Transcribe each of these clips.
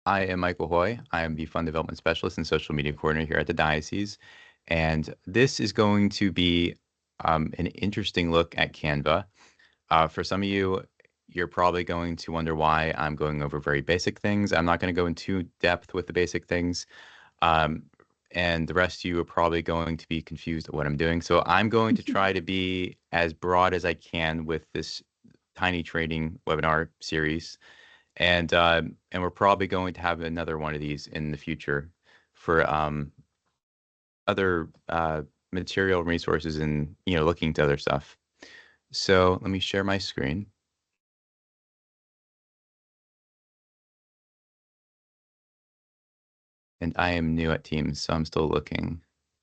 I am Michael Hoy. I am the Fund Development Specialist and Social Media Coordinator here at the Diocese. And this is going to be an interesting look at Canva. For some of you, you're probably going to wonder why I'm going over very basic things. I'm not going to go into depth with the basic things. Um, and the rest of you are probably going to be confused at what I'm doing. So I'm going to try to be as broad as I can with this tiny trading webinar series. And we're probably going to have another one of these in the future for other material resources and looking to other stuff. So let me share my screen. And I am new at Teams, so I'm still looking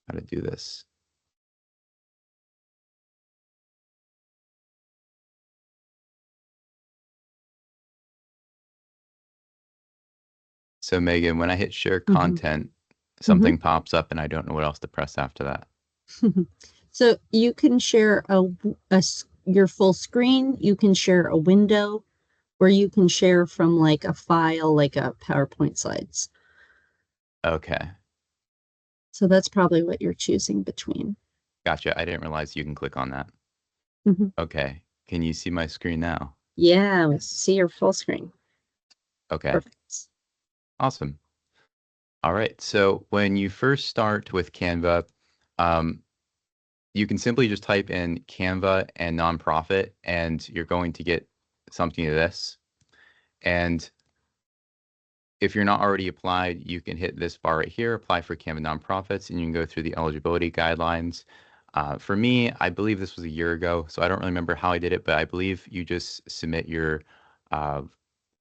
how to do this. So Megan, when I hit share hmm content, hmm something pops up and I don't know what else to press after that. So you can share your full screen, you can share a window, or you can share from like a file, like a PowerPoint slides. Okay, So that's probably what you're choosing between. gotcha. I didn't realize you can click on that. hmm Okay, can you see my screen now? Yeah, we see your full screen. Okay, Perfect. awesome. All right. So when you first start with Canva, um, you can simply just type in Canva and nonprofit, and you're going to get something to this. And if you're not already applied, you can hit this bar right here, apply for Canva nonprofits, and you can go through the eligibility guidelines. For me, I believe this was a year ago, so I don't really remember how I did it, but I believe you just submit your uh,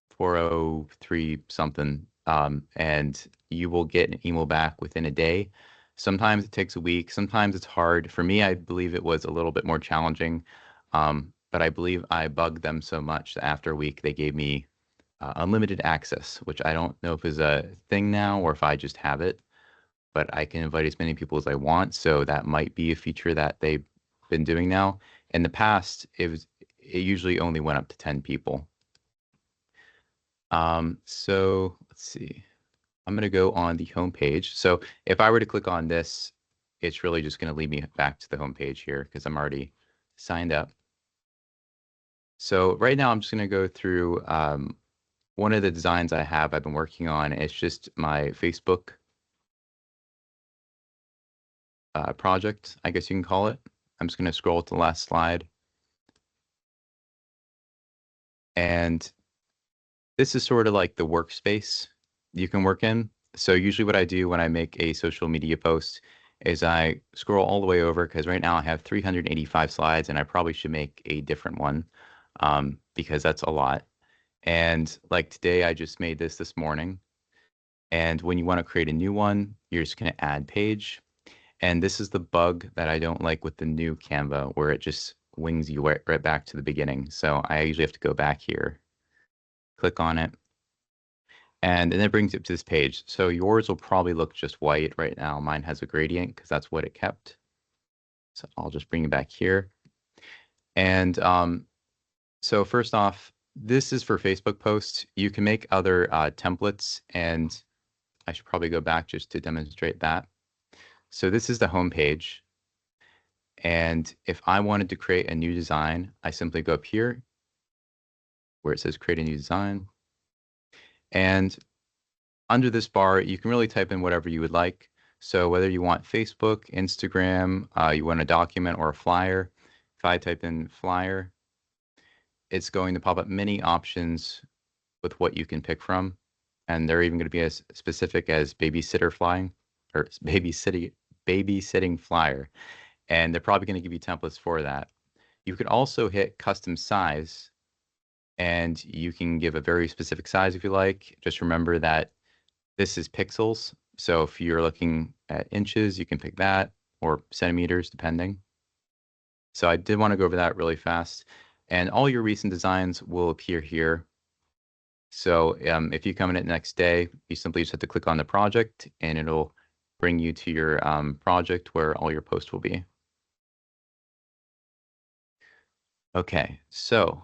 403 something, and you will get an email back within a day. Sometimes it takes a week. Sometimes it's hard. For me, I believe it was a little bit more challenging, but I believe I bugged them so much that after a week, they gave me unlimited access, which I don't know if is a thing now or if I just have it, but I can invite as many people as I want. So that might be a feature that they've been doing now. In the past, it usually only went up to 10 people. So let's see. I'm going to go on the home page. So if I were to click on this, it's really just going to lead me back to the home page here because I'm already signed up. So right now I'm just going to go through one of the designs I've been working on. It's just my Facebook project, I guess you can call it. I'm just going to scroll to the last slide. And this is sort of like the workspace you can work in. So usually what I do when I make a social media post is I scroll all the way over because right now I have 385 slides and I probably should make a different one because that's a lot. And like today, I just made this morning. And when you want to create a new one, you're just going to add page. And this is the bug that I don't like with the new Canva where it just wings you right back to the beginning. So I usually have to go back here, click on it, and then it brings it to this page. So yours will probably look just white right now. Mine has a gradient because that's what it kept. So I'll just bring it back here. And so first off, this is for Facebook posts. You can make other templates, and I should probably go back just to demonstrate that. So this is the home page. And if I wanted to create a new design, I simply go up here where it says create a new design. And under this bar, you can really type in whatever you would like. So whether you want Facebook, Instagram, you want a document or a flyer, if I type in flyer, it's going to pop up many options with what you can pick from. And they're even going to be as specific as babysitter flying or babysitting flyer. And they're probably going to give you templates for that. You could also hit custom size and you can give a very specific size if you like. Just remember that this is pixels. So if you're looking at inches, you can pick that or centimeters, depending. So I did want to go over that really fast. And all your recent designs will appear here. So if you come in it next day, you simply just have to click on the project and it'll bring you to your project where all your posts will be. Okay, so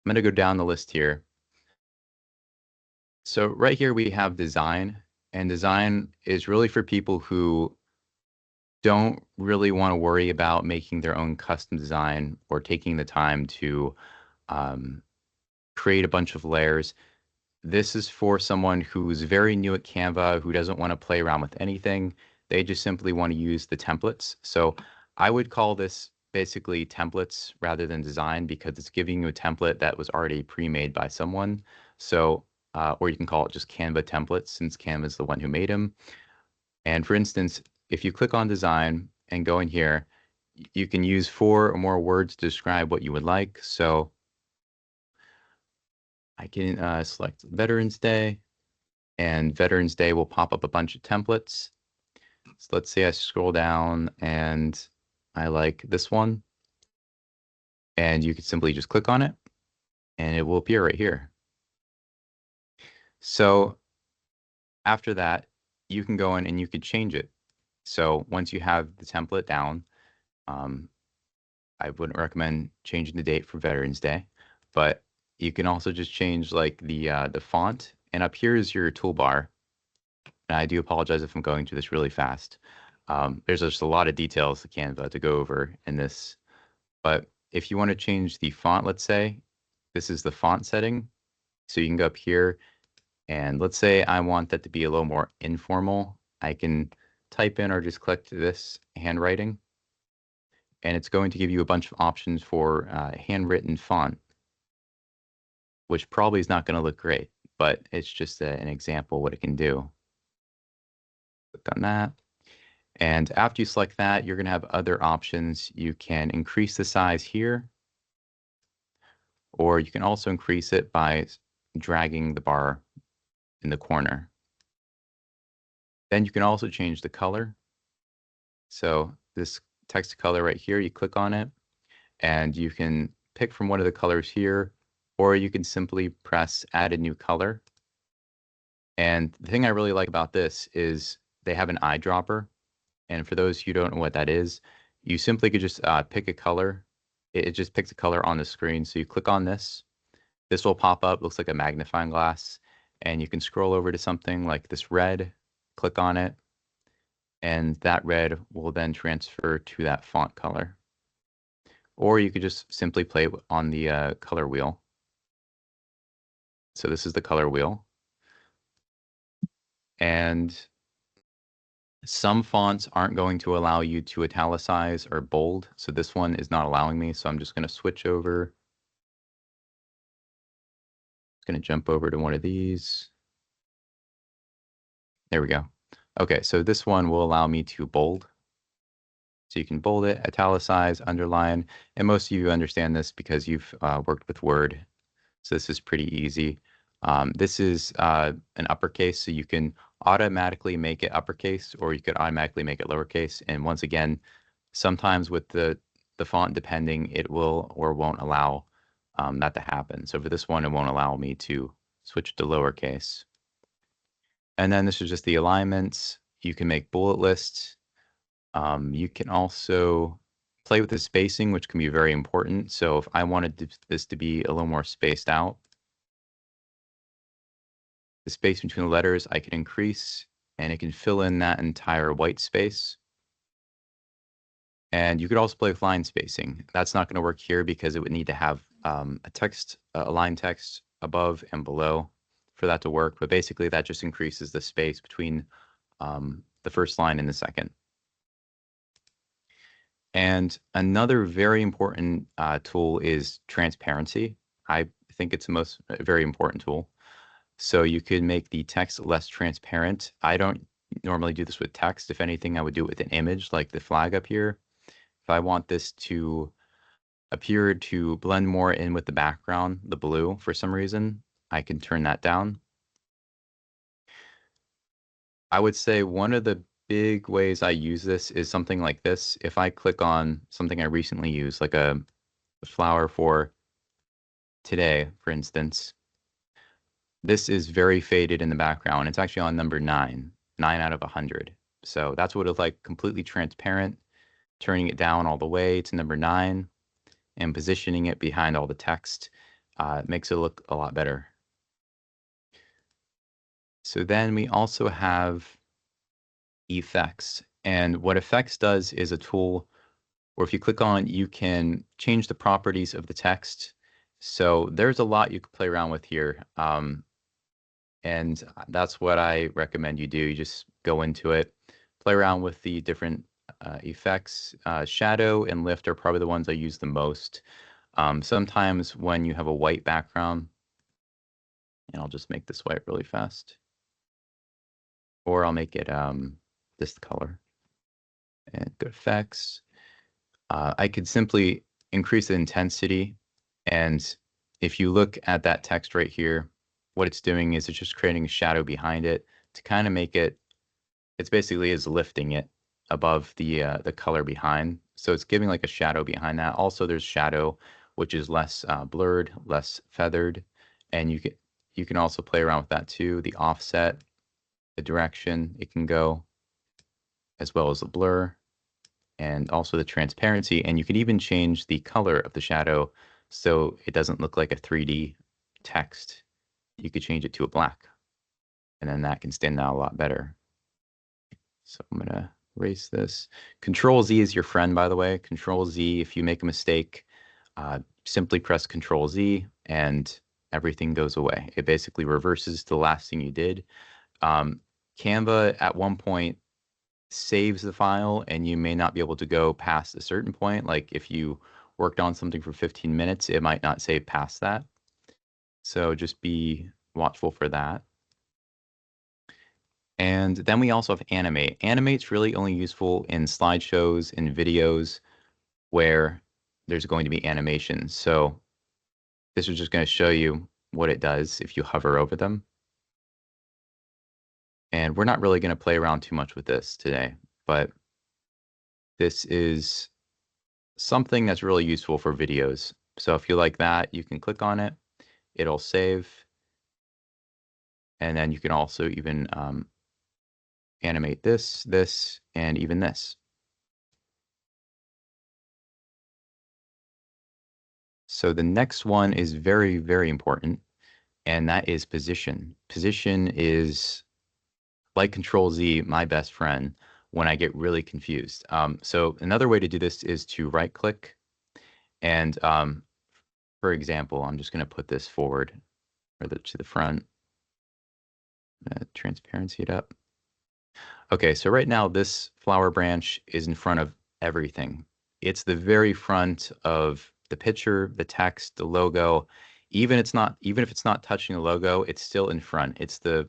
I'm going to go down the list here. So right here we have design, and design is really for people who don't really want to worry about making their own custom design or taking the time to um, create a bunch of layers. This is for someone who's very new at Canva, who doesn't want to play around with anything. They just simply want to use the templates. So I would call this basically templates rather than design because it's giving you a template that was already pre-made by someone. So, or you can call it just Canva templates since Canva is the one who made them. And for instance, if you click on design and go in here, you can use 4 or more words to describe what you would like. So I can select Veterans Day, and Veterans Day will pop up a bunch of templates. So let's say I scroll down and I like this one, and you can simply just click on it and it will appear right here. So after that, you can go in and you could change it. So once you have the template down, um, I wouldn't recommend changing the date for Veterans Day, but you can also just change like the font. And up here is your toolbar. And I do apologize if I'm going through this really fast. There's just a lot of details to Canva to go over in this. But if you want to change the font, let's say, this is the font setting. So you can go up here and let's say I want that to be a little more informal. I can type in or just click this handwriting. And it's going to give you a bunch of options for handwritten font, which probably is not going to look great, but it's just an example what it can do. Click on that. And after you select that, you're going to have other options. You can increase the size here, or you can also increase it by dragging the bar in the corner. Then you can also change the color. So this text color right here, you click on it, and you can pick from one of the colors here, or you can simply press add a new color. And the thing I really like about this is they have an eyedropper. And for those who don't know what that is, you simply could just pick a color. It just picks a color on the screen. So you click on this. This will pop up, looks like a magnifying glass. And you can scroll over to something like this red, click on it, and that red will then transfer to that font color. Or you could just simply play on the color wheel. So this is the color wheel. And some fonts aren't going to allow you to italicize or bold. So this one is not allowing me. So I'm just going to switch over. Going to jump over to one of these. There we go. Okay, so this one will allow me to bold. So you can bold it, italicize, underline, and most of you understand this because you've worked with Word. So this is pretty easy. This is an uppercase, so you can automatically make it uppercase, or you could automatically make it lowercase. And once again, sometimes with the font, depending, it will or won't allow that to happen. So for this one, it won't allow me to switch to lowercase. And then this is just the alignments. You can make bullet lists. You can also play with the spacing, which can be very important. So if I wanted this to be a little more spaced out, the space between the letters I can increase, and it can fill in that entire white space. And you could also play with line spacing. That's not going to work here because it would need to have a line text above and below for that to work. But basically, that just increases the space between the first line and the second. And another very important tool is transparency. I think it's the most very important tool. So you could make the text less transparent. I don't normally do this with text. If anything, I would do it with an image like the flag up here. If I want this to appear to blend more in with the background, the blue, for some reason, I can turn that down. I would say one of the big ways I use this is something like this. If I click on something I recently used, like a flower for today, for instance, this is very faded in the background. It's actually on number 9, 9 out of 100. So that's what it's like, completely transparent, turning it down all the way to number 9 and positioning it behind all the text makes it look a lot better. So then we also have effects. And what effects does is a tool where if you click on, you can change the properties of the text. So there's a lot you can play around with here. And that's what I recommend you do. You just go into it, play around with the different effects. Shadow and lift are probably the ones I use the most. Sometimes when you have a white background, and I'll just make this white really fast, or I'll make it this color and go to effects. I could simply increase the intensity, and if you look at that text right here, what it's doing is it's just creating a shadow behind it to kind of make it, it's basically is lifting it above the color behind. So it's giving like a shadow behind that. Also, there's shadow, which is less blurred, less feathered, and you can also play around with that too. The offset, the direction it can go, as well as the blur, and also the transparency. And you can even change the color of the shadow so it doesn't look like a 3D text. You could change it to a black, and then that can stand out a lot better. So I'm gonna erase this. Control Z is your friend, by the way. Control Z, if you make a mistake, simply press Control Z and everything goes away. It basically reverses the last thing you did. Canva at one point saves the file and you may not be able to go past a certain point. Like if you worked on something for 15 minutes, it might not save past that. So just be watchful for that. And then we also have animate. Animate's really only useful in slideshows and videos where there's going to be animations. So this is just going to show you what it does if you hover over them. And we're not really going to play around too much with this today, but this is something that's really useful for videos. So if you like that, you can click on it, it'll save, and then you can also even animate this, this, and even this. So the next one is very, very important, and that is position. Position is, like Control Z, my best friend when I get really confused. So another way to do this is to right click and for example, I'm just going to put this forward or to the front, transparency it up. Okay, so right now this flower branch is in front of everything. It's the very front of the picture, the text, the logo. Even if it's not touching the logo, it's still in front. It's the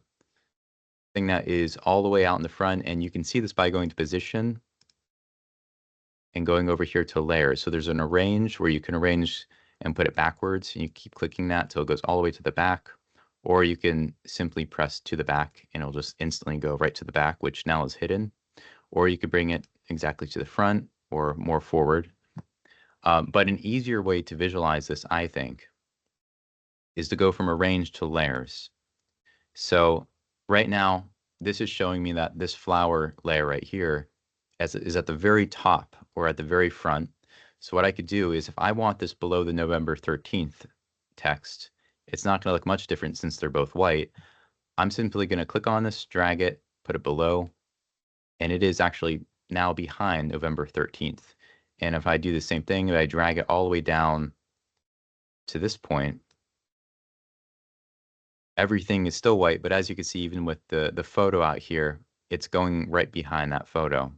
thing that is all the way out in the front, and you can see this by going to position and going over here to layers. So there's an arrange where you can arrange and put it backwards, and you keep clicking that till it goes all the way to the back, or you can simply press to the back and it'll just instantly go right to the back, which now is hidden, or you could bring it exactly to the front or more forward. But an easier way to visualize this, I think, is to go from arrange to layers. So right now, this is showing me that this flower layer right here is at the very top or at the very front. So what I could do is if I want this below the November 13th text, it's not going to look much different since they're both white. I'm simply going to click on this, drag it, put it below, and it is actually now behind November 13th. And if I do the same thing, if I drag it all the way down to this point, everything is still white, but as you can see, even with the photo out here, it's going right behind that photo.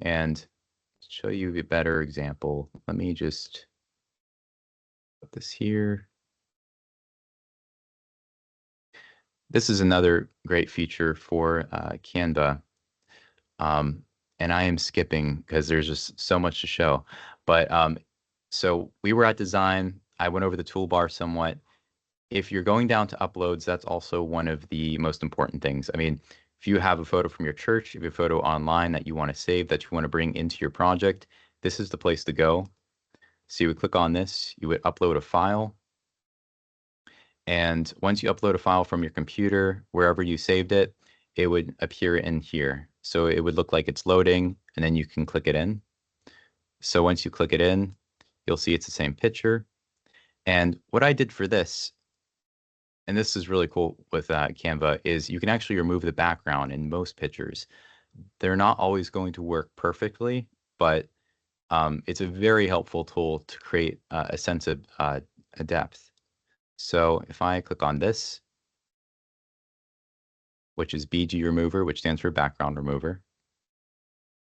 And to show you a better example, let me just put this here. This is another great feature for Canva. And I am skipping because there's just so much to show. But so we were at design. I went over the toolbar somewhat. If you're going down to uploads, that's also one of the most important things. I mean, if you have a photo from your church, if you have a photo online that you want to save, that you want to bring into your project, this is the place to go. So you would click on this, you would upload a file. And once you upload a file from your computer, wherever you saved it, it would appear in here. So it would look like it's loading, and then you can click it in. So once you click it in, you'll see it's the same picture. And what I did for this and this is really cool with Canva, is you can actually remove the background in most pictures. They're not always going to work perfectly, but it's a very helpful tool to create a sense of a depth. So if I click on this, which is BG remover, which stands for background remover,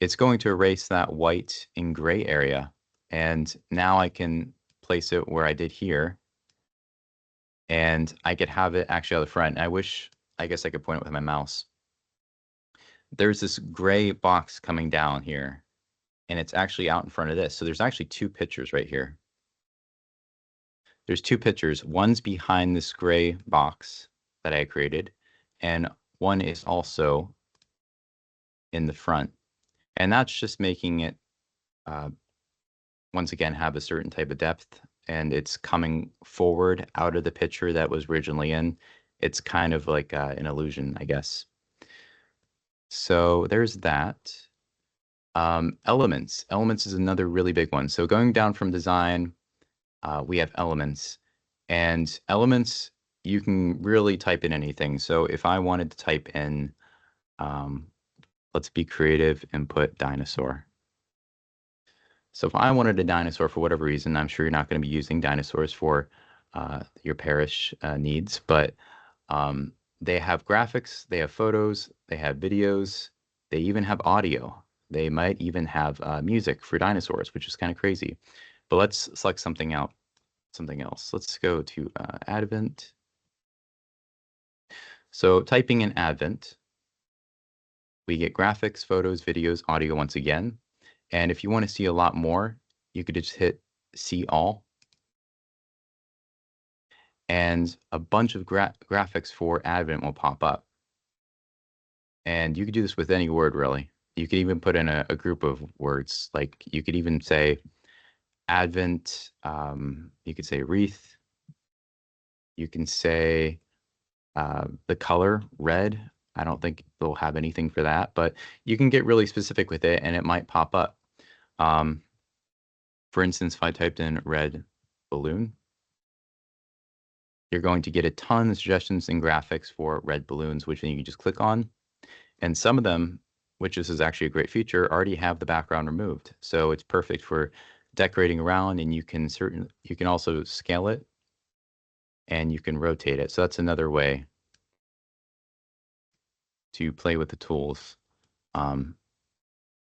it's going to erase that white and gray area. And now I can place it where I did here, and I could have it actually out the front. I guess I could point it with my mouse. There's this gray box coming down here, and it's actually out in front of this. So there's actually two pictures right here. There's two pictures. One's behind this gray box that I created, and one is also in the front. And that's just making it, once again, have a certain type of depth, and it's coming forward out of the picture that was originally in. It's kind of like an illusion, I guess. So there's that. Elements. Elements is another really big one. So going down from design, we have elements. And elements, you can really type in anything. So if I wanted to type in, let's be creative and put dinosaur. So if I wanted a dinosaur for whatever reason, I'm sure you're not going to be using dinosaurs for your parish needs, but they have graphics, they have photos, they have videos, they even have audio. They might even have music for dinosaurs, which is kind of crazy. But let's select something else. Let's go to Advent. So typing in Advent, we get graphics, photos, videos, audio once again. And if you want to see a lot more, you could just hit See All. And a bunch of graphics for Advent will pop up. And you could do this with any word, really. You could even put in a group of words. Like you could even say Advent, you could say wreath. You can say the color red. I don't think they'll have anything for that, but you can get really specific with it and it might pop up. For instance, if I typed in red balloon, you're going to get a ton of suggestions and graphics for red balloons, which then you can just click on. And some of them, which this is actually a great feature, already have the background removed. So it's perfect for decorating around, and you can also scale it and you can rotate it. So that's another way to play with the tools. And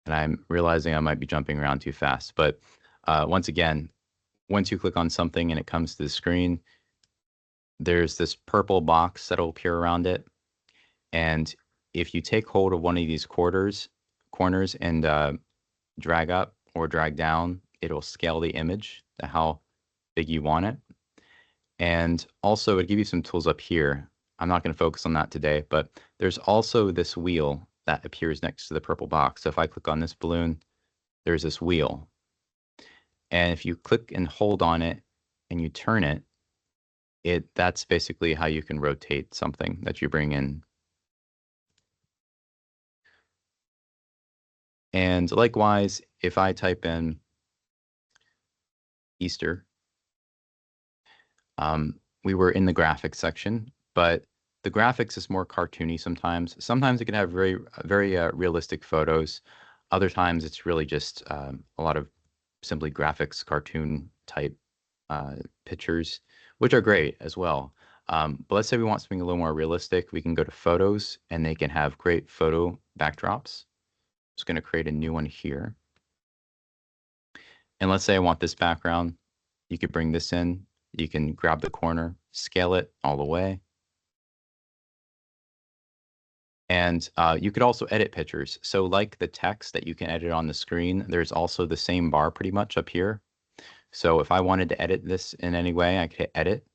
I'm realizing I might be jumping around too fast, but once again, once you click on something and it comes to the screen, there's this purple box that'll appear around it. And if you take hold of one of these corners and drag up or drag down, it'll scale the image to how big you want it. And also it'll give you some tools up here. I'm not going to focus on that today, but there's also this wheel that appears next to the purple box. So if I click on this balloon, there's this wheel. And if you click and hold on it and you turn it, that's basically how you can rotate something that you bring in. And likewise, if I type in Easter, we were in the graphics section, but the graphics is more cartoony sometimes. Sometimes it can have very, very realistic photos. Other times it's really just a lot of simply graphics, cartoon type pictures, which are great as well. But let's say we want something a little more realistic. We can go to photos and they can have great photo backdrops. I'm just going to create a new one here. And let's say I want this background. You could bring this in. You can grab the corner, scale it all the way. And you could also edit pictures. So like the text that you can edit on the screen, there's also the same bar pretty much up here. So if I wanted to edit this in any way, I could hit edit.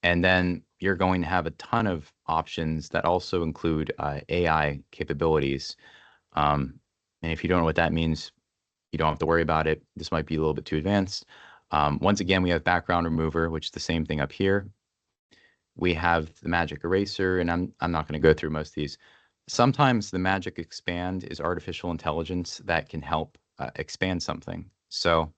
And then you're going to have a ton of options that also include AI capabilities. And if you don't know what that means, you don't have to worry about it. This might be a little bit too advanced. Once again, we have background remover, which is the same thing up here. We have the magic eraser, and I'm not going to go through most of these. Sometimes the magic expand is artificial intelligence that can help expand something. So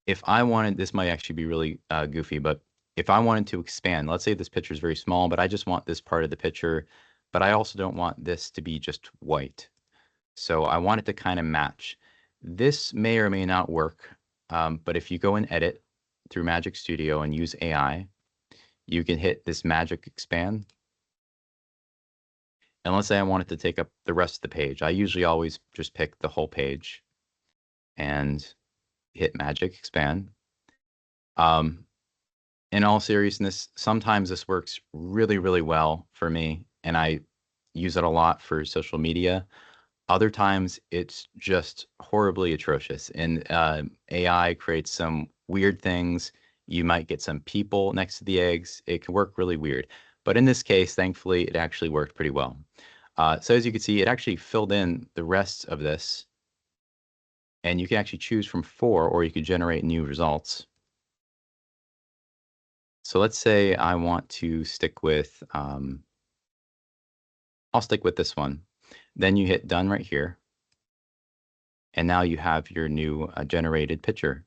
if I wanted, this might actually be really goofy, but if I wanted to expand, let's say this picture is very small, but I just want this part of the picture, but I also don't want this to be just white. So I want it to kind of match. This may or may not work, but if you go and edit through Magic Studio and use AI, you can hit this magic expand. And let's say I want it to take up the rest of the page. I usually always just pick the whole page and hit magic expand. Um, in all seriousness, sometimes this works really, really well for me, and I use it a lot for social media. Other times, it's just horribly atrocious, and AI creates some weird things. You might get some people next to the eggs. It can work really weird. But in this case, thankfully, it actually worked pretty well. So as you can see, it actually filled in the rest of this, and you can actually choose from 4, or you could generate new results. So let's say I want to stick with, I'll stick with this one. Then you hit done right here. And now you have your new generated picture.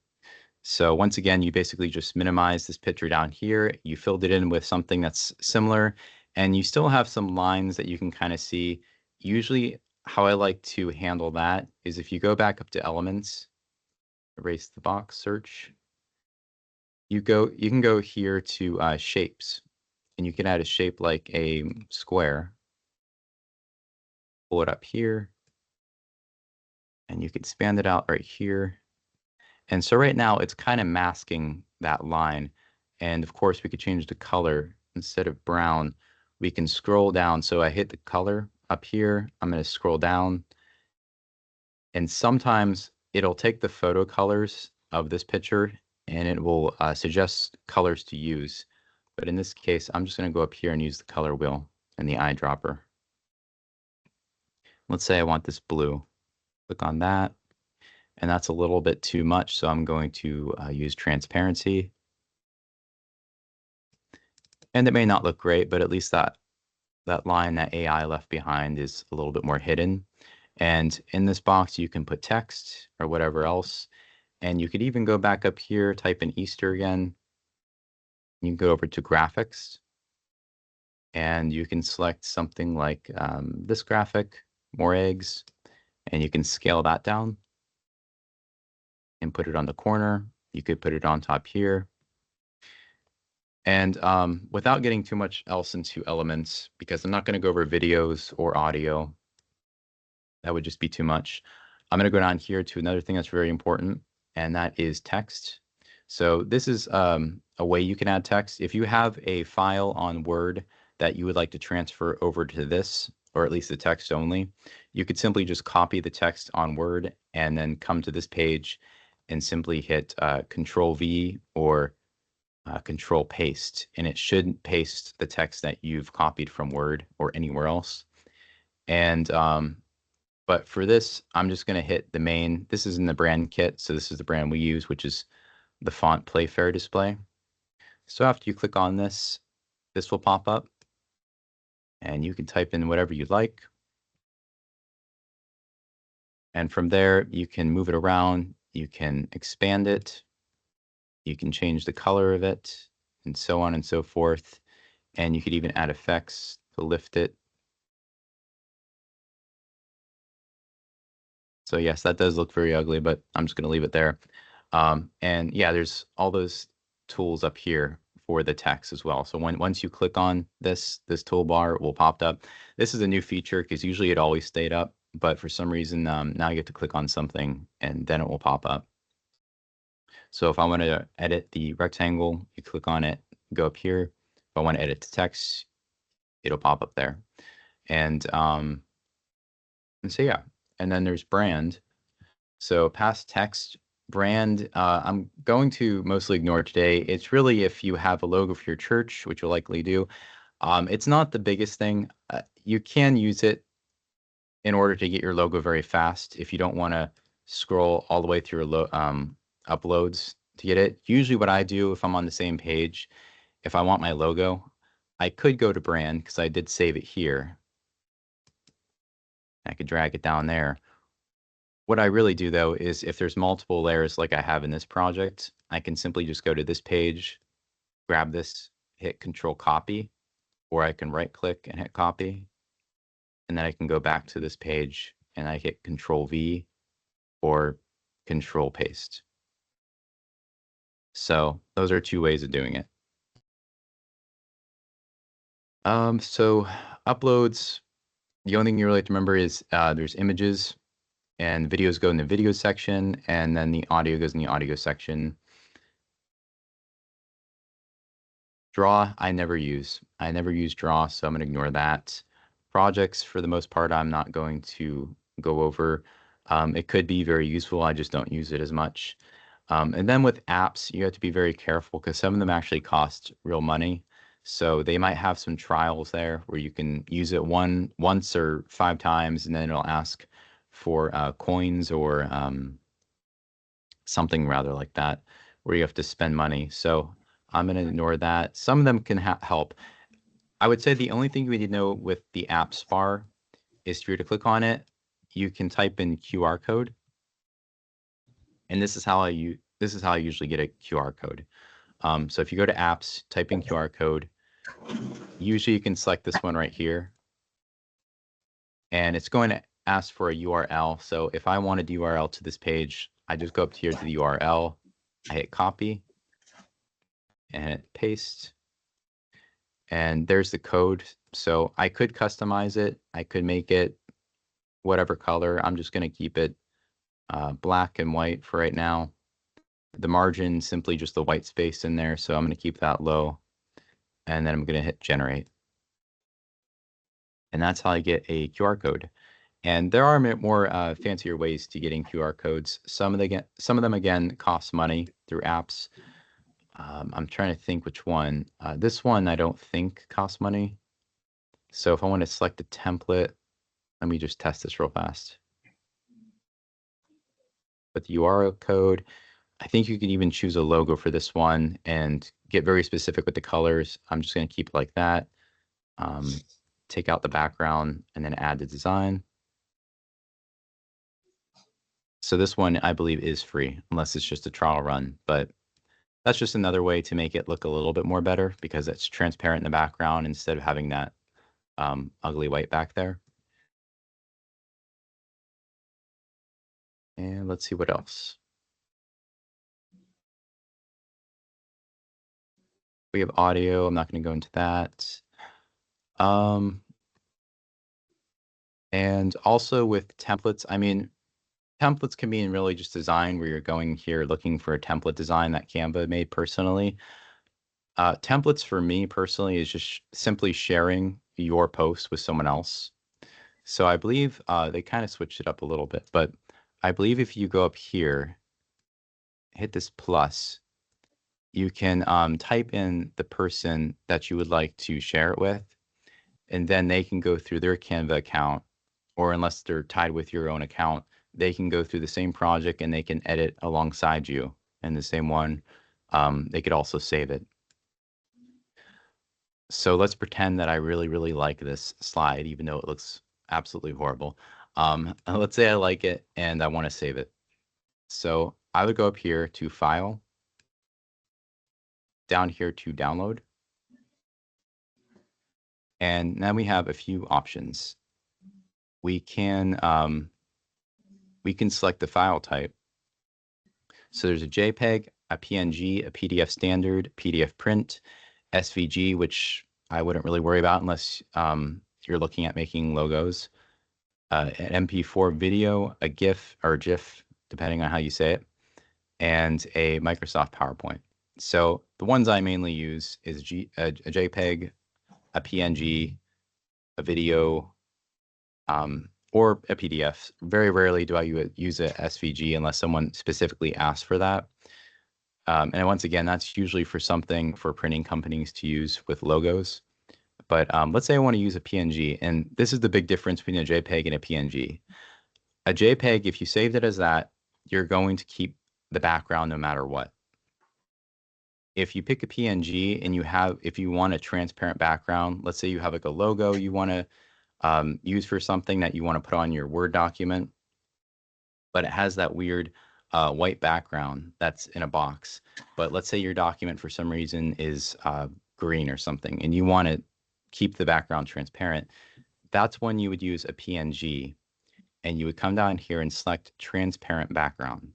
So once again, you basically just minimize this picture down here. You filled it in with something that's similar, and you still have some lines that you can kind of see. Usually how I like to handle that is if you go back up to elements, erase the box, search, you can go here to shapes, and you can add a shape like a square, pull it up here, and you can expand it out right here. And so right now it's kind of masking that line. And of course we could change the color. Instead of brown, we can scroll down. So I hit the color up here. I'm going to scroll down. And sometimes it'll take the photo colors of this picture and it will suggest colors to use. But in this case, I'm just going to go up here and use the color wheel and the eyedropper. Let's say I want this blue. Click on that. And that's a little bit too much, so I'm going to use transparency. And it may not look great, but at least that line that AI left behind is a little bit more hidden. And in this box, you can put text or whatever else. And you could even go back up here, type in Easter again. You can go over to graphics, and you can select something like this graphic, more eggs, and you can scale that down and put it on the corner. You could put it on top here. And without getting too much else into elements, because I'm not going to go over videos or audio, that would just be too much. I'm going to go down here to another thing that's very important, and that is text. So this is a way you can add text. If you have a file on Word that you would like to transfer over to this, or at least the text only, you could simply just copy the text on Word and then come to this page and simply hit Control V or Control Paste, and it should paste the text that you've copied from Word or anywhere else. And but for this, I'm just going to hit the main. This is in the brand kit, so this is the brand we use, which is the font Playfair display. So after you click on this, this will pop up, and you can type in whatever you like. And from there, you can move it around, you can expand it, you can change the color of it, and so on and so forth. And you could even add effects to lift it. So yes, that does look very ugly, but I'm just going to leave it there. And yeah, there's all those tools up here for the text as well. So once you click on this toolbar, it will pop up. This is a new feature because usually it always stayed up, but for some reason now you get to click on something and then it will pop up. So if I want to edit the rectangle, you click on it, go up here. If I want to edit the text, it'll pop up there. And so yeah, and then there's brand. So past text, brand, I'm going to mostly ignore today. It's really if you have a logo for your church, which you'll likely do. It's not the biggest thing. You can use it in order to get your logo very fast if you don't want to scroll all the way through uploads to get it. Usually what I do if I'm on the same page, if I want my logo, I could go to brand because I did save it here. I could drag it down there. What I really do though is if there's multiple layers like I have in this project, I can simply just go to this page grab this, hit Control Copy, or I can right click and hit Copy. And then I can go back to this page and I hit Control V or Control Paste. So those are two ways of doing it. So uploads, the only thing you really have to remember is there's images and videos go in the video section, and then the audio goes in the audio section. Draw, I never use. I never use Draw, so I'm going to ignore that. Projects, for the most part, I'm not going to go over. It could be very useful. I just don't use it as much. And then with apps, you have to be very careful because some of them actually cost real money. So they might have some trials there where you can use it once or 5 times, and then it'll ask for coins or something rather like that, where you have to spend money. So I'm going to ignore that. Some of them can help. I would say the only thing you need to know with the apps bar is for you to click on it, you can type in QR code, and this is how I usually get a QR code. So if you go to apps, type in QR code. Usually you can select this one right here, and it's going to ask for a URL. So if I wanted the URL to this page, I just go up here to the URL, I hit copy, and hit paste. And there's the code. So I could customize it. I could make it whatever color. I'm just going to keep it black and white for right now. The margin, simply just the white space in there. So I'm going to keep that low. And then I'm going to hit generate. And that's how I get a QR code. And there are more fancier ways to getting QR codes. Some of them again cost money through apps. I'm trying to think which one. This one I don't think costs money. So if I want to select a template, let me just test this real fast. With the URL code, I think you can even choose a logo for this one and get very specific with the colors. I'm just going to keep it like that. Take out the background and then add the design. So this one, I believe, is free, unless it's just a trial run. But that's just another way to make it look a little bit more better because it's transparent in the background instead of having that ugly white back there. And let's see what else. We have audio. I'm not going to go into that. And also with templates, I mean, templates can be in really just design where you're going here looking for a template design that Canva made personally. Templates for me personally is just simply sharing your post with someone else. So I believe they kind of switched it up a little bit, but I believe if you go up here, hit this plus, you can type in the person that you would like to share it with, and then they can go through their Canva account, or unless they're tied with your own account, they can go through the same project and they can edit alongside you in the same one. They could also save it. So let's pretend that I really, really like this slide, even though it looks absolutely horrible. Let's say I like it and I want to save it. So I would go up here to File, down here to Download. And now we have a few options. We can select the file type. So there's a JPEG, a PNG, a PDF standard, PDF print, SVG, which I wouldn't really worry about unless you're looking at making logos, an MP4 video, a GIF or GIF, depending on how you say it, and a Microsoft PowerPoint. So the ones I mainly use is a JPEG, a PNG, a video, or a PDF. Very rarely do I use a SVG unless someone specifically asks for that. And once again, that's usually for something for printing companies to use with logos. But let's say I want to use a PNG, and this is the big difference between a JPEG and a PNG. A JPEG, if you saved it as that, you're going to keep the background no matter what. If you pick a PNG and if you want a transparent background, let's say you have like a logo you want to use for something that you want to put on your Word document, but it has that weird white background that's in a box. But let's say your document for some reason is green or something, and you want to keep the background transparent. That's when you would use a PNG, and you would come down here and select transparent background.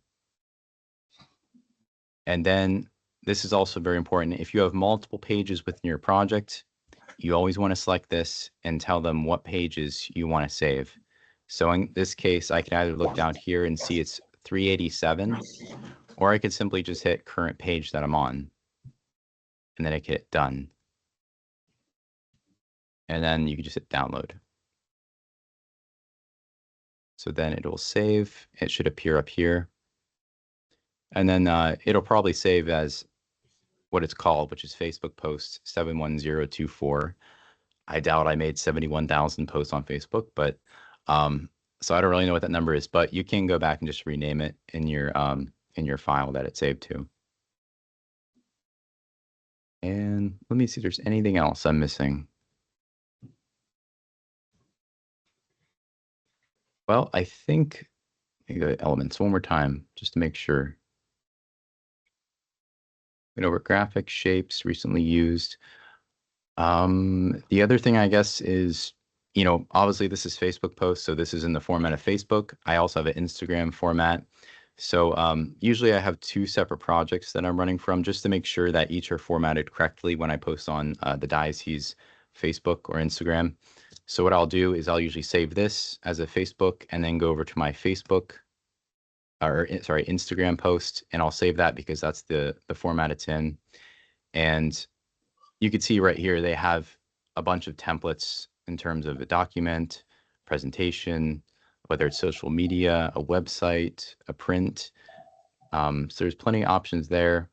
And then this is also very important. If you have multiple pages within your project, you always want to select this and tell them what pages you want to save. So in this case, I could either look down here and see it's 387, or I could simply just hit current page that I'm on, and then I hit done. And then you can just hit download. So then it will save. It should appear up here. And then it'll probably save as what it's called, which is Facebook post 71024. I doubt I made 71,000 posts on Facebook, but so I don't really know what that number is, but you can go back and just rename it in your file that it's saved to. And let me see if there's anything else I'm missing. Well, I think let me go to elements one more time just to make sure. Went over graphics, shapes, recently used. The other thing I guess is, obviously this is Facebook post, so this is in the format of Facebook. I also have an Instagram format. So usually I have two separate projects that I'm running from just to make sure that each are formatted correctly when I post on the Diocese Facebook or Instagram. So what I'll do is I'll usually save this as a Facebook and then go over to my Facebook or sorry, Instagram post, and I'll save that because that's the format it's in. And you can see right here, they have a bunch of templates in terms of a document, presentation, whether it's social media, a website, a print. So there's plenty of options there.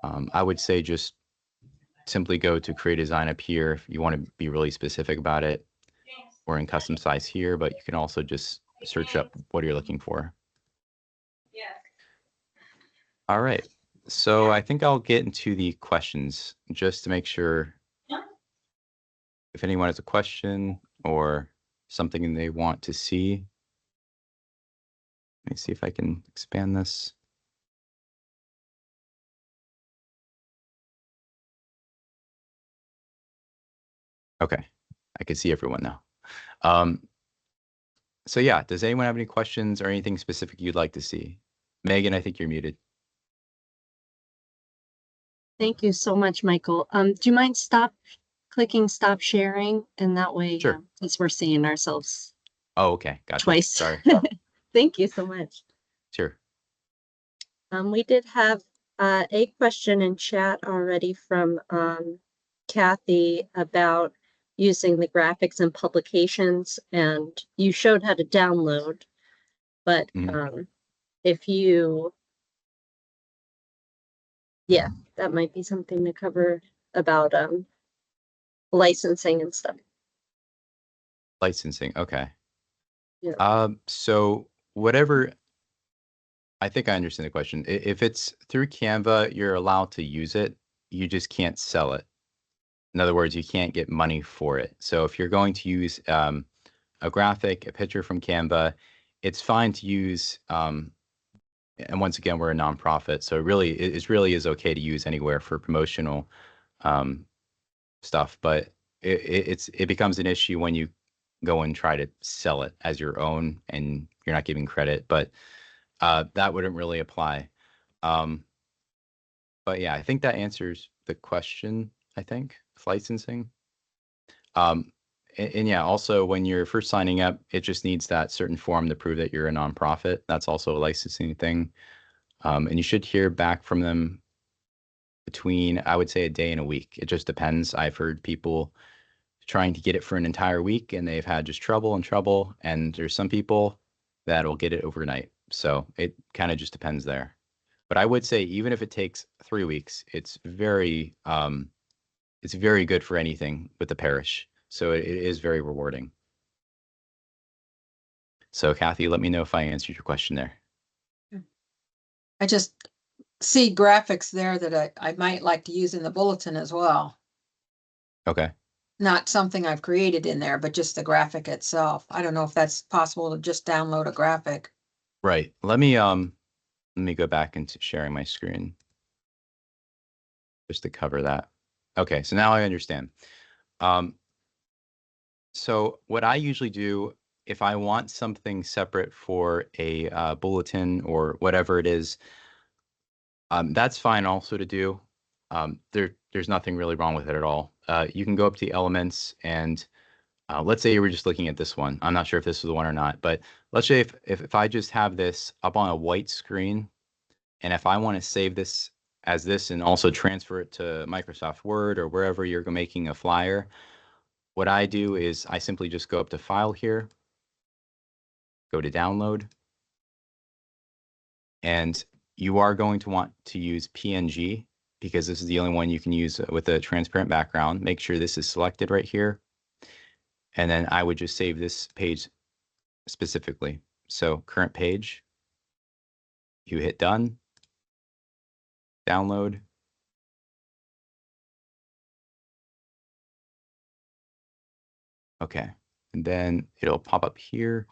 I would say just simply go to create a design up here if you want to be really specific about it, or in custom size here, but you can also just search up what you're looking for. All right. So I think I'll get into the questions just to make sure if anyone has a question or something they want to see. Let me see if I can expand this. Okay, I can see everyone now. So yeah, does anyone have any questions or anything specific you'd like to see? Megan, I think you're muted. Thank you so much, Michael. Do you mind clicking stop sharing? And that way, Sure. since we're seeing ourselves Oh, okay, gotcha. twice. Sorry. Thank you so much. Sure. We did have a question in chat already from Kathy about using the graphics and publications, and you showed how to download, but if you, yeah, that might be something to cover about licensing and stuff. Licensing, okay. Yeah. So whatever, I think I understand the question. If it's through Canva, you're allowed to use it. You just can't sell it. In other words, you can't get money for it. So if you're going to use a graphic, a picture from Canva, it's fine to use. And once again, we're a nonprofit, so it really is okay to use anywhere for promotional stuff. But it becomes an issue when you go and try to sell it as your own and you're not giving credit. But that wouldn't really apply. But yeah, I think that answers the question. I think licensing. And yeah, also when you're first signing up, it just needs that certain form to prove that you're a nonprofit. That's also a licensing thing. And you should hear back from them between, I would say, a day and a week. It just depends. I've heard people trying to get it for an entire week and they've had just trouble and trouble. And there's some people that'll get it overnight. So it kind of just depends there. But I would say even if it takes 3 weeks, it's very good for anything with the parish. So it is very rewarding. So Kathy, let me know if I answered your question there. I just see graphics there that I might like to use in the bulletin as well. Okay. Not something I've created in there, but just the graphic itself. I don't know if that's possible to just download a graphic. Right. Let me Let me go back into sharing my screen just to cover that. Okay, so now I understand. So what I usually do, if I want something separate for a bulletin or whatever it is, that's fine also to do. There's nothing really wrong with it at all. You can go up to the elements and let's say you were just looking at this one. I'm not sure if this is the one or not, but let's say if I just have this up on a white screen, and if I want to save this as this and also transfer it to Microsoft Word or wherever you're making a flyer, what I do is I simply just go up to File here, go to Download, and you are going to want to use PNG because this is the only one you can use with a transparent background. Make sure this is selected right here. And then I would just save this page specifically. So current page, you hit done, download. Okay, and then it'll pop up here.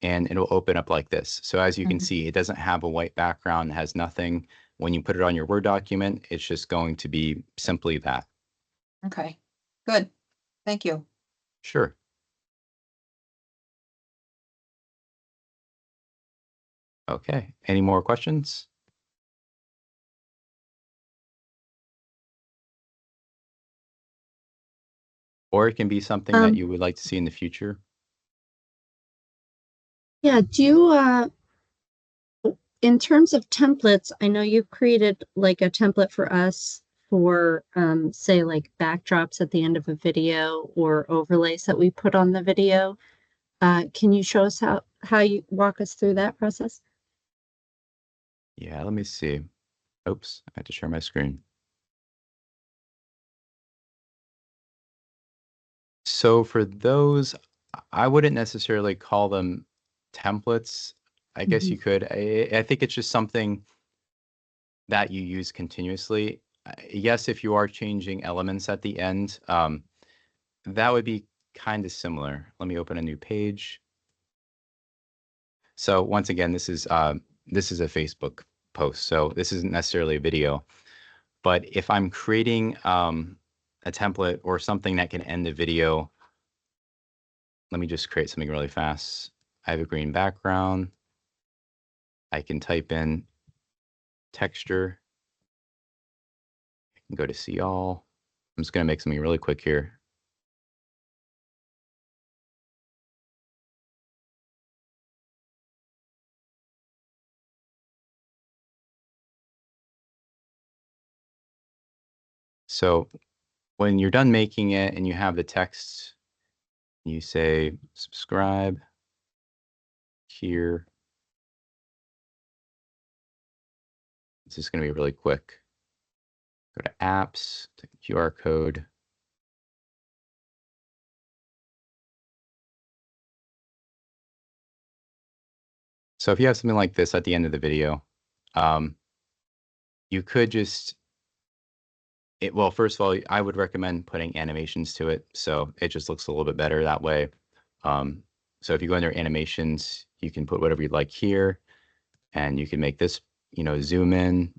And it'll open up like this. So as you can see, it doesn't have a white background, it has nothing. When you put it on your Word document, it's just going to be simply that. Okay, good. Thank you. Sure. Okay, any more questions? Or it can be something that you would like to see in the future. Yeah, do you, in terms of templates, I know you've created like a template for us for, say, like backdrops at the end of a video or overlays that we put on the video. Can you show us how you walk us through that process? Yeah, let me see. Oops, I had to share my screen. So for those, I wouldn't necessarily call them templates. I guess you could. I think it's just something that you use continuously. Yes, if you are changing elements at the end, that would be kind of similar. Let me open a new page. So once again, this is a Facebook post, so this isn't necessarily a video. But if I'm creating a template or something that can end the video, let me just create something really fast. I have a green background. I can type in texture. I can go to see all. I'm just going to make something really quick here. So when you're done making it and you have the text, you say subscribe here. This is going to be really quick. Go to apps, take the QR code. So if you have something like this at the end of the video, you could just, well, first of all, I would recommend putting animations to it. So it just looks a little bit better that way. So if you go under animations, you can put whatever you'd like here, and you can make this, zoom in,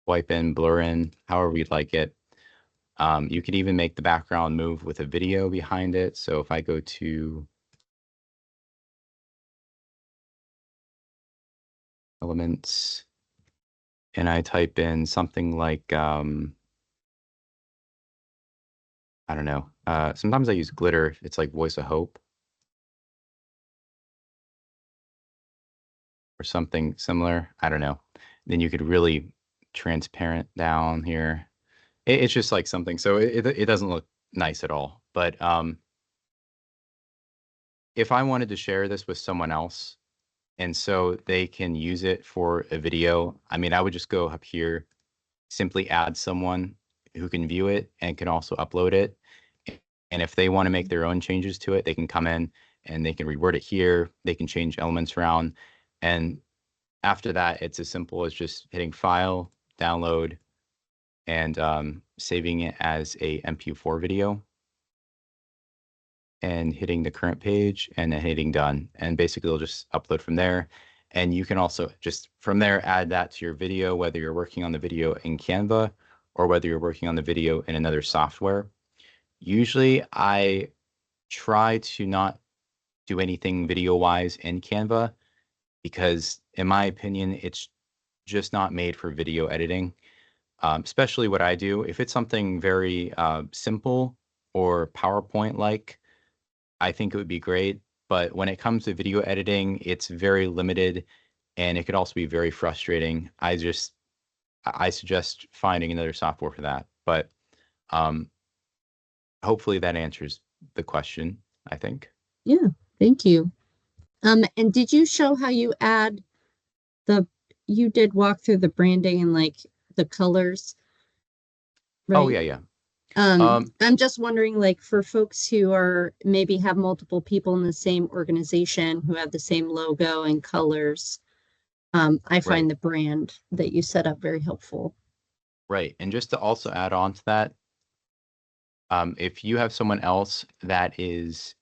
wipe in, blur in, however you'd like it. You could even make the background move with a video behind it. So if I go to elements and I type in something like, I don't know, sometimes I use glitter. It's like Voice of Hope or something similar. I don't know. Then you could really transparent down here. It's just like something. So it doesn't look nice at all. But if I wanted to share this with someone else, and so they can use it for a video, I mean, I would just go up here, simply add someone who can view it and can also upload it. And if they want to make their own changes to it, they can come in and they can reword it here. They can change elements around. And after that, it's as simple as just hitting File, Download, and saving it as a MP4 video. and hitting the current page and then hitting done. And basically it'll just upload from there. And you can also just from there add that to your video, whether you're working on the video in Canva or whether you're working on the video in another software. Usually I try to not do anything video wise in Canva because in my opinion, it's just not made for video editing. Especially what I do. If it's something very simple or PowerPoint like, I think it would be great. But when it comes to video editing, it's very limited and it could also be very frustrating. I suggest finding another software for that. But um, hopefully that answers the question, I think. Yeah, thank you. And did you show how you add you did walk through the branding and like the colors, Oh, right? yeah, yeah. Um, I'm just wondering, like, for folks who are maybe have multiple people in the same organization who have the same logo and colors, I right, find the brand that you set up very helpful. right. And just to also add on to that, if you have someone else that is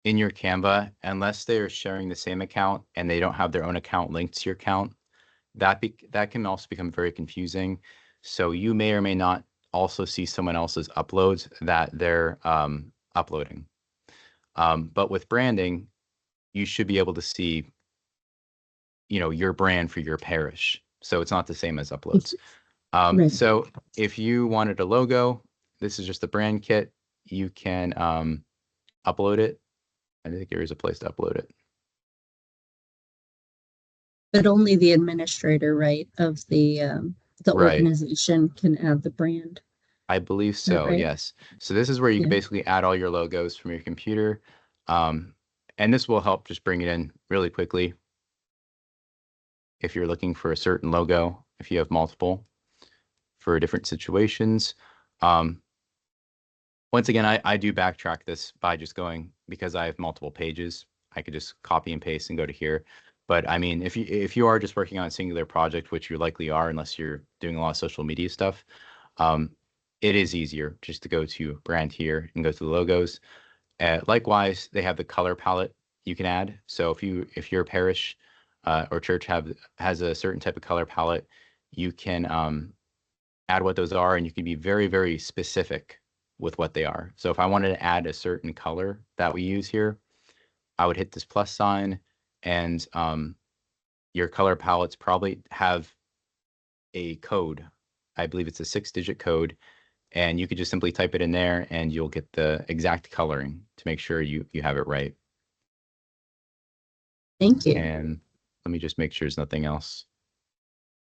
in your Canva, unless they're sharing the same account and they don't have their own account linked to your account, that can also become very confusing. So you may or may not also see someone else's uploads that they're uploading. But with branding, you should be able to see, your brand for your parish. So it's not the same as uploads. Right. So if you wanted a logo, this is just a brand kit. You can upload it. I think there is a place to upload it. But only the administrator, right, of the Right. organization can add the brand. I believe Is that so, right? yes. So this is where you can Yeah. basically add all your logos from your computer. Um, and this will help just bring it in really quickly if you're looking for a certain logo, if you have multiple for different situations. Um, Once again, I do backtrack this by just going because I have multiple pages. I could just copy and paste and go to here. But I mean, if you are just working on a singular project, which you likely are, unless you're doing a lot of social media stuff, um, it is easier just to go to brand here and go to the logos. Likewise, they have the color palette you can add. So if your parish or church has a certain type of color palette, you can add what those are, and you can be very, very specific with what they are. So if I wanted to add a certain color that we use here, I would hit this plus sign, and your color palettes probably have a code. I believe it's a 6-digit code, and you could just simply type it in there, and you'll get the exact coloring to make sure you have it right. Thank you. And let me just make sure there's nothing else.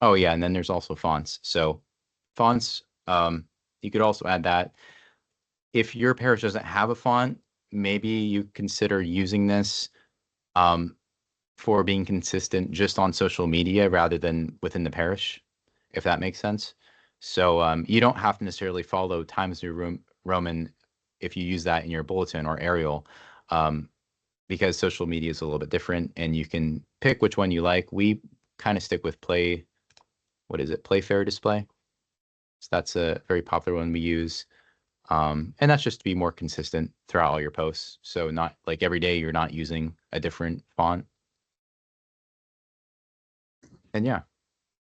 Oh yeah, and then there's also fonts. So fonts, you could also add that. If your parish doesn't have a font, maybe you consider using this um, for being consistent just on social media rather than within the parish, if that makes sense. So you don't have to necessarily follow Times New Roman if you use that in your bulletin or Arial, um, because social media is a little bit different and you can pick which one you like. We kind of stick with what is it? Playfair display. So that's a very popular one we use. And that's just to be more consistent throughout all your posts. So not like every day you're not using a different font. And yeah.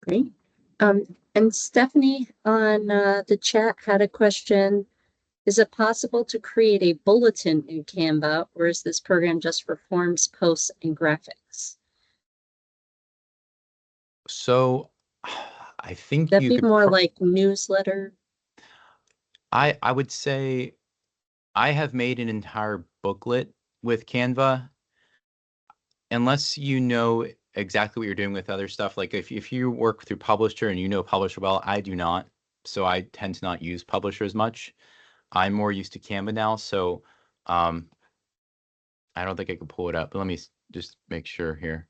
Great. And Stephanie on the chat had a question. Is it possible to create a bulletin in Canva, or is this program just for forms, posts, and graphics? So I think That'd you be could more like newsletter. I would say I have made an entire booklet with Canva. Unless you know exactly what you're doing with other stuff, like if you work through Publisher and you know Publisher well, I do not. So I tend to not use Publisher as much. I'm more used to Canva now, so um, I don't think I could pull it up. But let me just make sure here.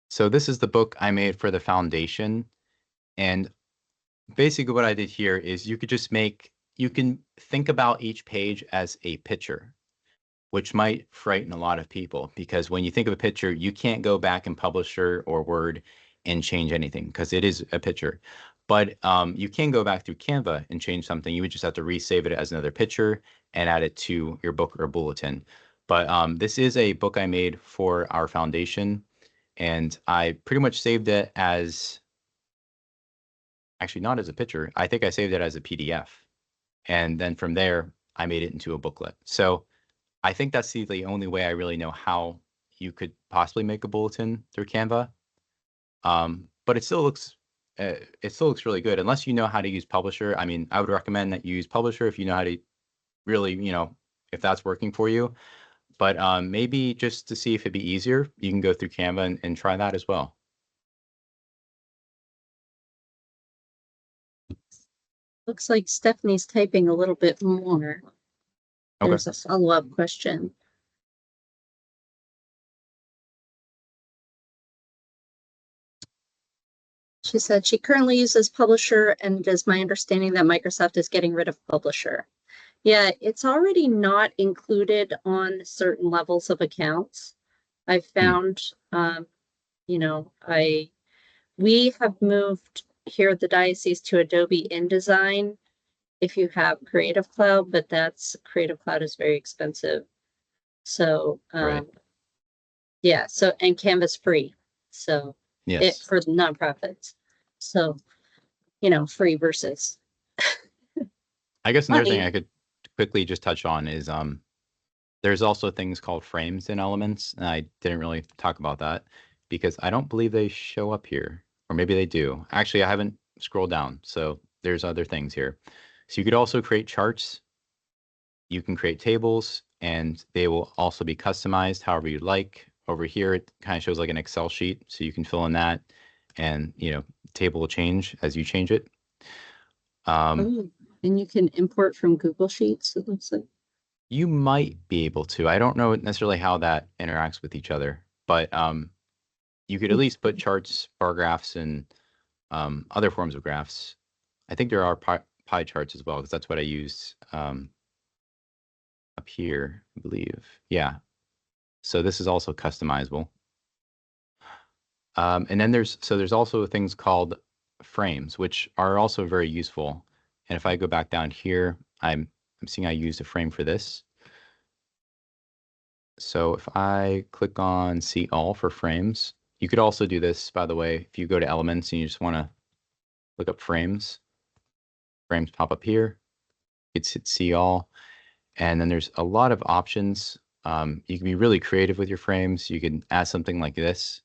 So this is the book I made for the foundation. And basically what I did here is you can think about each page as a picture, which might frighten a lot of people because when you think of a picture, you can't go back in Publisher or Word and change anything because it is a picture. But you can go back through Canva and change something. You would just have to resave it as another picture and add it to your book or bulletin. But this is a book I made for our foundation, and I pretty much saved it as, actually not as a picture. I think I saved it as a PDF. And then from there, I made it into a booklet. So I think that's the only way I really know how you could possibly make a bulletin through Canva. But it still looks really good unless you know how to use Publisher. I mean, I would recommend that you use Publisher if you know how to really, if that's working for you. But maybe just to see if it'd be easier, you can go through Canva and try that as well. Looks like Stephanie's typing a little bit more. Okay. There's a follow-up question. She said she currently uses Publisher, and it is my understanding that Microsoft is getting rid of Publisher. Yeah, it's already not included on certain levels of accounts. I found, you know, we have moved here at the diocese to Adobe InDesign if you have Creative Cloud, but Creative Cloud is very expensive. So, Right. yeah, so, and Canva's free. So Yes. for the nonprofits. So, free versus I guess another thing money. I could quickly just touch on is there's also things called frames in Elements, and I didn't really talk about that because I don't believe they show up here, or maybe they do. Actually, I haven't scrolled down, so there's other things here. So you could also create charts. You can create tables, and they will also be customized however you like. Over here, it kind of shows like an Excel sheet, so you can fill in that, and table will change as you change it. Oh, and you can import from Google Sheets, it looks like. You might be able to. I don't know necessarily how that interacts with each other, but you could at least put charts, bar graphs, and other forms of graphs. I think there are pie charts as well, because that's what I use up here, I believe. Yeah. So this is also customizable. And then there's also things called frames, which are also very useful. And if I go back down here, I'm seeing I used a frame for this. So if I click on see all for frames, you could also do this, by the way, if you go to elements and you just want to look up frames, frames pop up here. It's hit see all. And then there's a lot of options. You can be really creative with your frames. You can add something like this.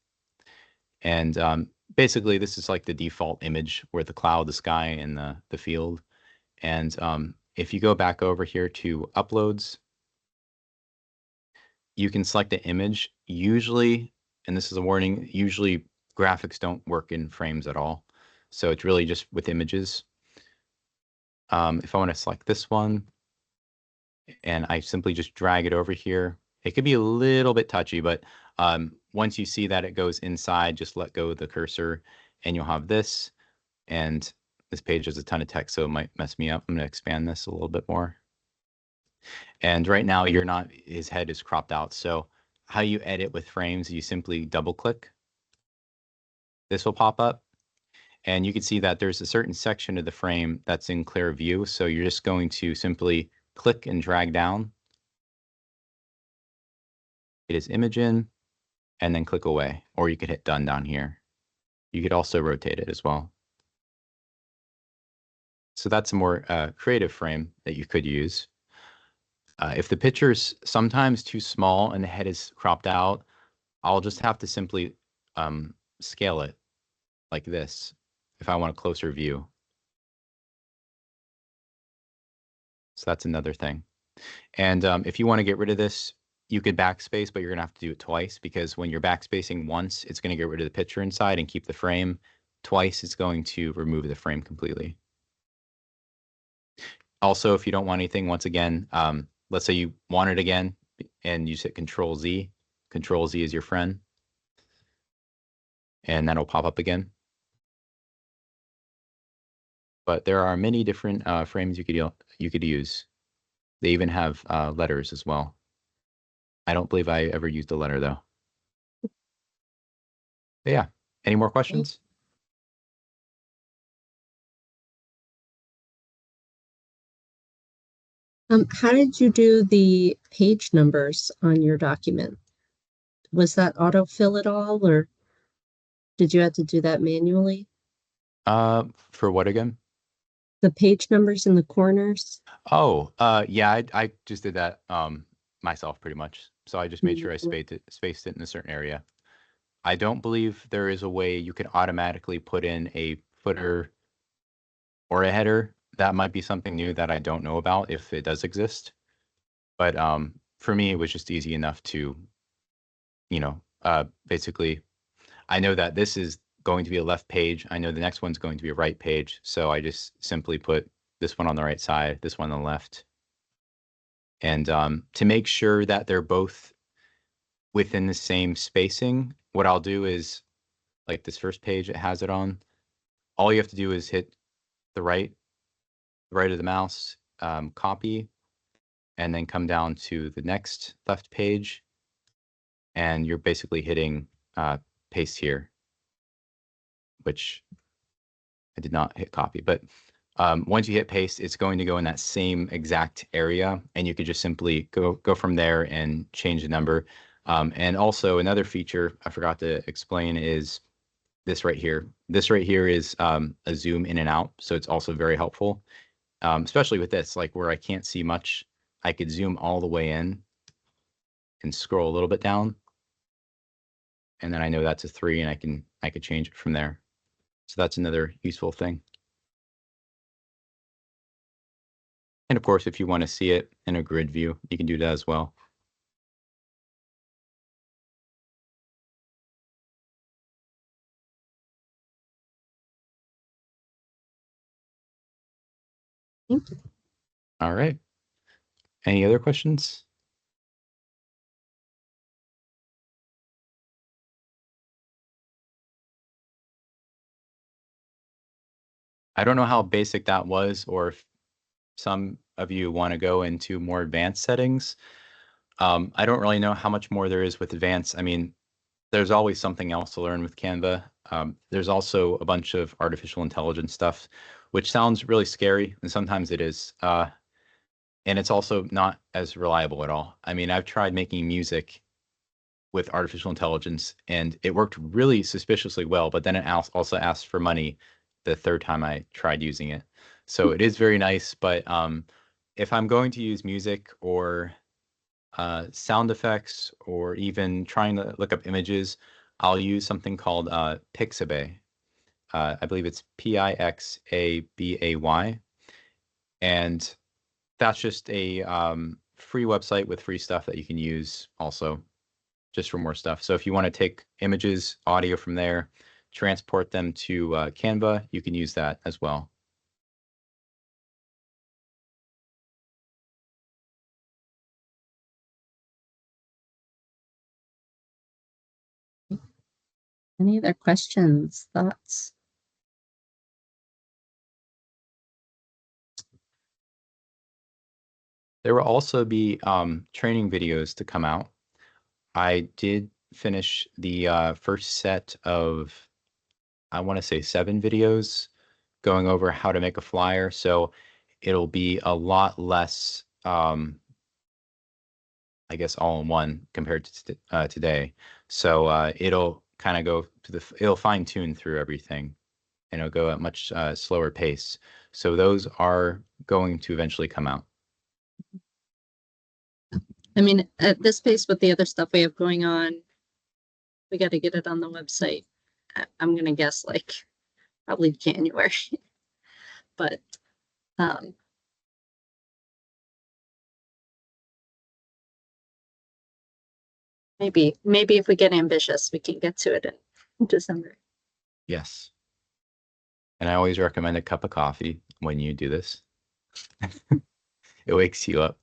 And basically, this is like the default image where the cloud, the sky, and the field. And if you go back over here to uploads, you can select the image. Usually, and this is a warning, usually graphics don't work in frames at all. So it's really just with images. If I want to select this one, and I simply just drag it over here, it could be a little bit touchy, but once you see that it goes inside, just let go of the cursor and you'll have this. And this page has a ton of text, so it might mess me up. I'm going to expand this a little bit more. And right now, his head is cropped out. So how you edit with frames, you simply double click. This will pop up. And you can see that there's a certain section of the frame that's in clear view. So you're just going to simply click and drag down. It is image in, and then click away. Or you could hit done down here. You could also rotate it as well. So that's a more creative frame that you could use. If the picture is sometimes too small and the head is cropped out, I'll just have to simply scale it like this if I want a closer view. So that's another thing. And if you want to get rid of this, you could backspace, but you're going to have to do it twice because when you're backspacing once, it's going to get rid of the picture inside and keep the frame. Twice, it's going to remove the frame completely. Also, if you don't want anything, once again, let's say you want it again and you hit Control Z. Control Z is your friend. And that'll pop up again. But there are many different frames you could use. They even have letters as well. I don't believe I ever used a letter though. But yeah. Any more questions? How did you do the page numbers on your document? Was that autofill at all, or did you have to do that manually? For what again? The page numbers in the corners? Oh, yeah, I just did that myself pretty much. So I just made sure I spaced it in a certain area. I don't believe there is a way you can automatically put in a footer or a header. That might be something new that I don't know about if it does exist. But for me, it was just easy enough to, basically, I know that this is going to be a left page. I know the next one's going to be a right page. So I just simply put this one on the right side, this one on the left. And to make sure that they're both within the same spacing, what I'll do is, like this first page, it has it on. All you have to do is hit the right of the mouse, copy, and then come down to the next left page, and you're basically hitting paste here, which I did not hit copy. But once you hit paste, it's going to go in that same exact area, and you could just simply go from there and change the number. And also another feature I forgot to explain is this right here. This right here is a zoom in and out, so it's also very helpful, especially with this, like where I can't see much. I could zoom all the way in and scroll a little bit down, and then I know that's a 3, and I could change it from there. So that's another useful thing. And of course, if you want to see it in a grid view, you can do that as well. Thank you. All right. Any other questions? I don't know how basic that was, or if some of you want to go into more advanced settings. I don't really know how much more there is with advanced. I mean, there's always something else to learn with Canva. There's also a bunch of artificial intelligence stuff, which sounds really scary, and sometimes it is. And it's also not as reliable at all. I mean, I've tried making music with artificial intelligence, and it worked really suspiciously well, but then it also asked for money the third time I tried using it. So it is very nice, but if I'm going to use music or sound effects or even trying to look up images, I'll use something called Pixabay. I believe it's Pixabay. And that's just a free website with free stuff that you can use also just for more stuff. So if you want to take images, audio from there, transport them to Canva, you can use that as well. Any other questions, thoughts? There will also be training videos to come out. I did finish the first set of, I want to say 7 videos going over how to make a flyer. So it'll be a lot less, I guess, all in one compared to today. So it'll kind of go to it'll fine tune through everything, and it'll go at much slower pace. So those are going to eventually come out. I mean, at this pace with the other stuff we have going on, we got to get it on the website. I'm going to guess like probably January, but maybe if we get ambitious, we can get to it in December. Yes. And I always recommend a cup of coffee when you do this. It wakes you up.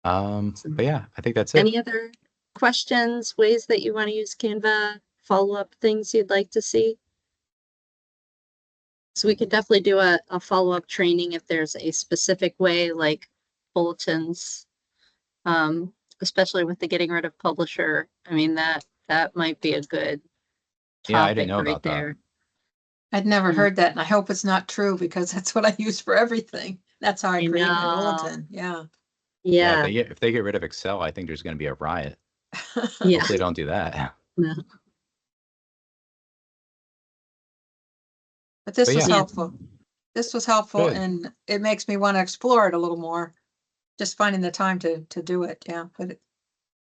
But yeah, I think that's it. Any other questions, ways that you want to use Canva, follow-up things you'd like to see? So we could definitely do a follow-up training if there's a specific way, like bulletins, especially with the getting rid of publisher. I mean, that might be a good Yeah, I didn't topic know right about that. there. I'd never Yeah. heard that, and I hope it's not true because that's what I use for everything. That's how I I create my know. bulletin. Yeah. Yeah, Yeah. if they get rid of Excel, I think there's going to be a riot. Yeah. Hopefully, they don't do that. No. But this But was yeah. helpful. This was helpful, Good. and it makes me want to explore it a little more. Just finding the time to do it. Yeah, but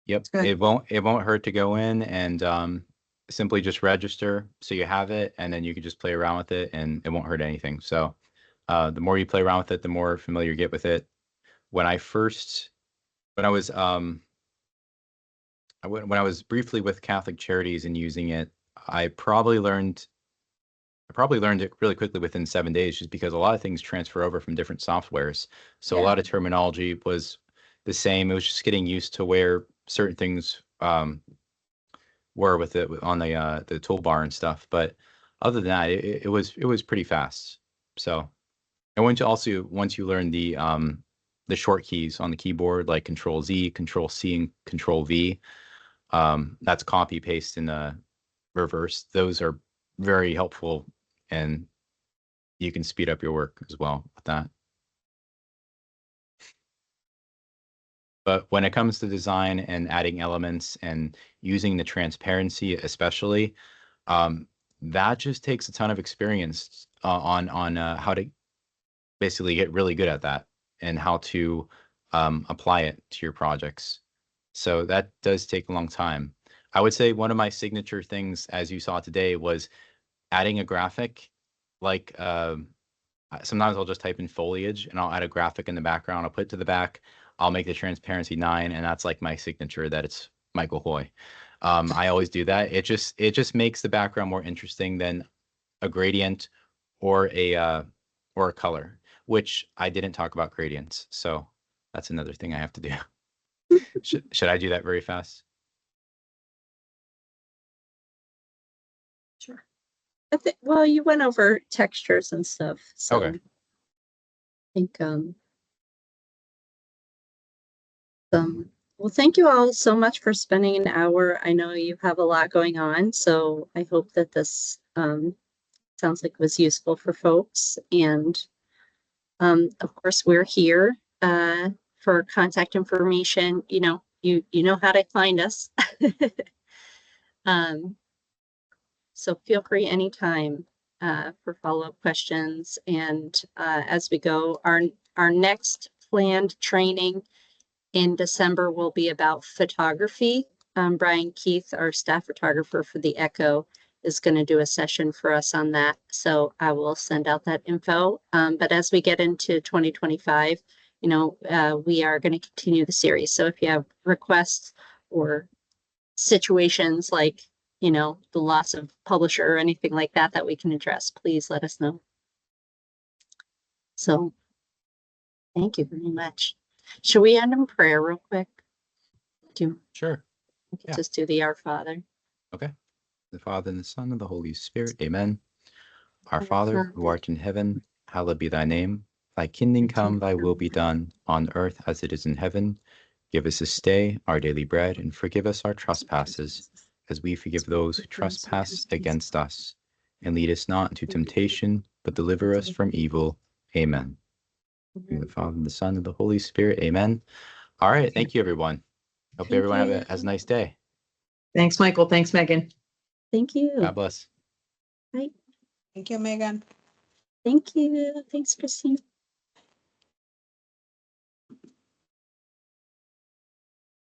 Yep. it's good. It won't hurt to go in and simply just register so you have it, and then you can just play around with it, and it won't hurt anything. So the more you play around with it, the more familiar you get with it. When I first, when I was when I was briefly with Catholic Charities and using it, I probably learned it really quickly within 7 days, just because a lot of things transfer over from different softwares. So a Yeah. lot of terminology was the same. It was just getting used to where certain things were with it on the toolbar and stuff. But other than that, it was pretty fast. So, and once you learn the short keys on the keyboard, like Control Z, Control C, and Control V, that's copy paste in the reverse. Those are very helpful, and you can speed up your work as well with that. But when it comes to design and adding elements and using the transparency, especially, that just takes a ton of experience on how to basically get really good at that and how to apply it to your projects. So that does take a long time. I would say one of my signature things, as you saw today, was adding a graphic. Like sometimes I'll just type in foliage and I'll add a graphic in the background. I'll put it to the back. I'll make the transparency 9, and that's like my signature that it's Michael Hoy. I always do that. It just makes the background more interesting than a gradient or a color, which I didn't talk about gradients. So that's another thing I have to do. Should I do that very fast? Sure. Well, you went over textures and stuff, so Okay. I think well, thank you all so much for spending an hour. I know you have a lot going on, so I hope that this sounds like it was useful for folks. And of course, we're here for contact information. You know how to find us. So feel free anytime for follow-up questions. And as we go, our next planned training in December will be about photography. Brian Keith, our staff photographer for the Echo, is going to do a session for us on that. So I will send out that info. But as we get into 2025, we are going to continue the series. So if you have requests or situations like, the loss of publisher or anything like that that we can address, please let us know. So thank you very much. Should we end in prayer real quick? Sure. We could Yeah. just do the Our Father. Okay. The Father and the Son and the Holy Spirit. Amen. Our Father, who art in heaven, hallowed be thy name. Thy kingdom come, thy will be done, on earth as it is in heaven. Give us this day our daily bread, and forgive us our trespasses, as we forgive those who trespass against us. And lead us not into temptation, but deliver us from evil. Amen. In the Father, and the Son, and the Holy Spirit. Amen. All right. Thank you, everyone. Hope Thank everyone you. has a nice day. Thanks, Michael. Thanks, Megan. Thank you. God bless. Bye. Thank you, Megan. Thank you. Thanks, Christine.